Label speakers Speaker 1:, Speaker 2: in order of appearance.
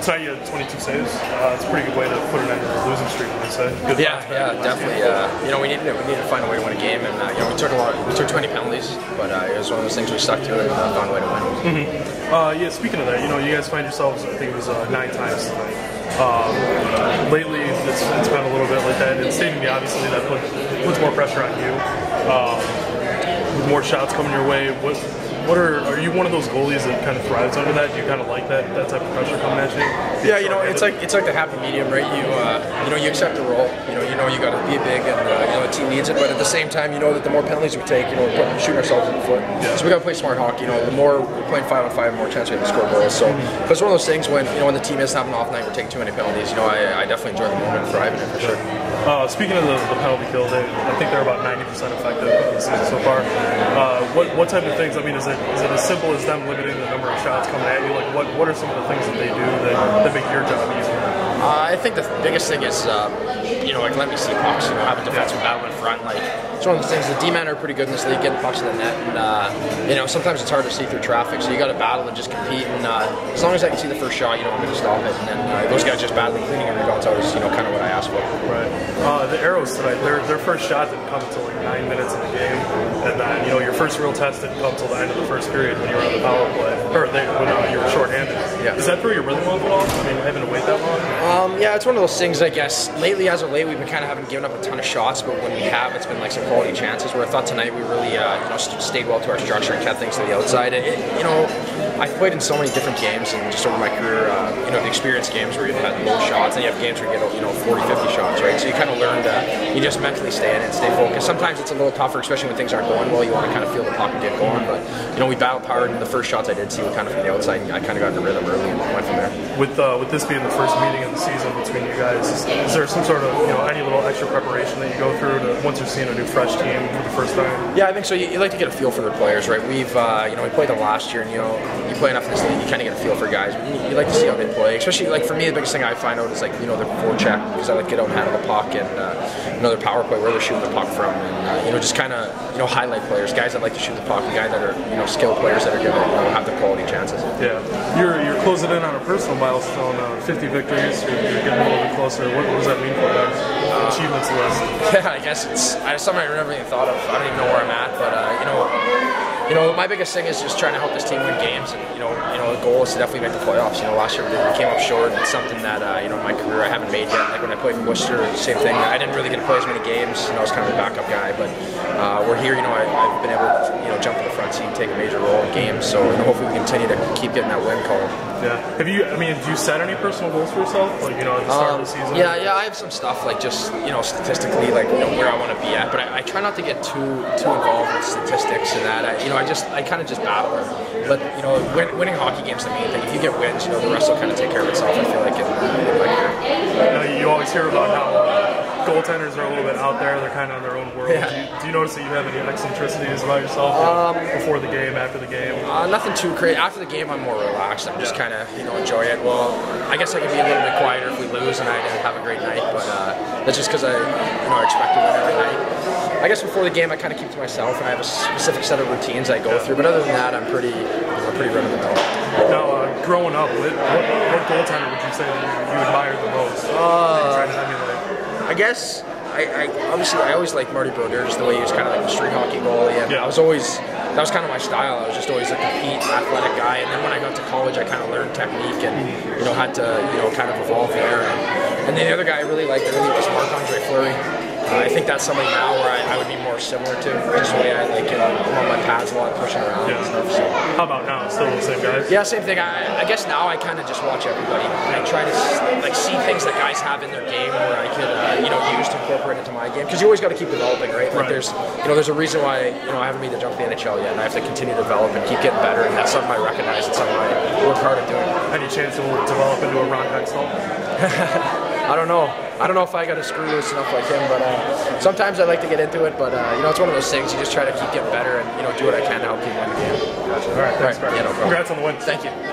Speaker 1: Tonight you had 22 saves. It's a pretty good way to put an end to the losing streak, would you say? Good
Speaker 2: Definitely. You know, we needed to find a way to win a game, and you know, we took 20 penalties, but it was one of those things we stuck to and found a way to win.
Speaker 1: Yeah, speaking of that, you know, you guys find yourselves, I think it was 9 times tonight. Lately, it's been a little bit like that. It's stating me, obviously, that puts more pressure on you. With more shots coming your way, are you one of those goalies that kind of thrives under that? Do you kind of like that type of pressure coming at you?
Speaker 2: Yeah, you know, it's like the happy medium, right? You know, you accept the role. You know you got to be big, and you know the team needs it. But at the same time, you know that the more penalties we take, you know, we're shooting ourselves in the foot. Yeah. So we got to play smart hockey. You know, the more we're playing 5-on-5, the more chance we have to score goals. So it's one of those things when when the team is having an off night, we're taking too many penalties. You know, I definitely enjoy the moment and thrive in it for sure.
Speaker 1: Speaking of the penalty kill, I think they're about 90% effective this season so far. What type of things? I mean, is it as simple as them limiting the number of shots coming at you? Like, what are some of the things that they do that make your job easier?
Speaker 2: I think the biggest thing is, you know, like let me see pucks. You know, have a defensive battle in front. Like it's one of the things. The D-men are pretty good in this league, getting pucks in the net, and you know sometimes it's hard to see through traffic. So you got to battle and just compete. And as long as I can see the first shot, you know I'm going to stop it. And then those guys just battling, cleaning and rebounds out is kind of what I asked for.
Speaker 1: Right. The Arrows tonight, their first shot didn't come until like 9 minutes in the game, and then your first real test didn't come until the end of the first period when you were on the power play, or when you were shorthanded. Yeah. Does that throw your rhythm off at all? I mean, having to wait that long?
Speaker 2: Yeah, it's one of those things, I guess. Lately, as of late, we've been kind of haven't given up a ton of shots, but when we have, it's been like some quality chances. Where I thought tonight we really, stayed well to our structure and kept things to the outside. You know, I've played in so many different games, and just over my career, the experienced games where you've had low shots, and you have games where you get 40, 50 shots, right? So you kind of learn to you just mentally stay in it, stay focused. Sometimes it's a little tougher, especially when things aren't going well. You want to kind of feel the puck and get going, but we battled hard, and the first shots I did see were kind of from the outside, and I kind of got in the rhythm early and went from there.
Speaker 1: With this being the first meeting of the season between you guys, is there some sort of any little extra preparation that you go through once you're seeing a new fresh team for the first time?
Speaker 2: Yeah, I think so. You like to get a feel for the players, right? We've we played them last year, and you play enough in this league, you kind of get a feel for guys. You like to see how they play, especially like for me, the biggest thing I find out is like their forecheck, because I like to get out and handle the puck, and their power play, where they're shooting the puck from, and just kind of highlight players, guys that like to shoot the puck, and guys that are skilled players that are going to have the quality chances.
Speaker 1: Yeah, you're closing in on a personal milestone, 50 victories. You're getting a little bit closer. What does that mean for you? Achievements list.
Speaker 2: Yeah, I guess it's something I never even thought of. I don't even know where I'm at, but my biggest thing is just trying to help this team win games, and the goal is to definitely make the playoffs. Last year we came up short. It's something that in my career I haven't made yet. Like when I played in Worcester, same thing. I didn't really get to play as many games. I was kind of a backup guy, but we're here. I've been able to jump to the front seat and take a major role in games. So hopefully we continue to keep getting that win call.
Speaker 1: Yeah. Have you? I mean, do you set any personal goals for yourself? Like at the start of the season?
Speaker 2: Yeah. I have some stuff like just statistically like where I want to be at, but I try not to get too involved with statistics and that. I kind of just battle it. But winning hockey games is the main thing. If you get wins, the rest will kind of take care of itself. I feel like in my career.
Speaker 1: You always hear about how goaltenders are a little bit out there. They're kind of in their own world. Yeah. Do you notice that you have any eccentricities about yourself before the game, after the game?
Speaker 2: Nothing too crazy. After the game, I'm more relaxed. I'm just kind of enjoy it. Well, I guess I can be a little bit quieter if we lose and I didn't have a great night, but that's just because I expect to win every night. I guess before the game, I kind of keep to myself, and I have a specific set of routines I go through. But other than that, I'm pretty run of the mill.
Speaker 1: Now, growing up, what goaltender would you say that you admired the most? Trying to emulate?
Speaker 2: I guess I always liked Marty Brodeur, just the way he was kind of like a street hockey goalie, and that was kind of my style. I was just always a compete, athletic guy, and then when I got to college, I kind of learned technique and had to kind of evolve there. And then the other guy I really liked was Marc-Andre Fleury. I think that's something now where I would be more similar to, just the way I like I'm on my pads a lot, pushing around and stuff. So.
Speaker 1: How about now? Still the same guys?
Speaker 2: Yeah, same thing. I guess now I kind of just watch everybody, and I try to see things that guys have in their game where I could use to incorporate into my game, because you always got to keep developing, right? Like there's a reason why I haven't made the jump to the NHL yet, and I have to continue to develop and keep getting better, and that's something I recognize and something I work hard at doing.
Speaker 1: Any chance it will develop into a Ron Hextall?
Speaker 2: I don't know. I don't know if I got a screw loose enough like him, but sometimes I like to get into it. But it's one of those things. You just try to keep getting better and do what I can to help people win the game.
Speaker 1: Gotcha. All right, thanks, Brad.
Speaker 2: Yeah, no problem.
Speaker 1: Congrats on the win.
Speaker 2: Thank you.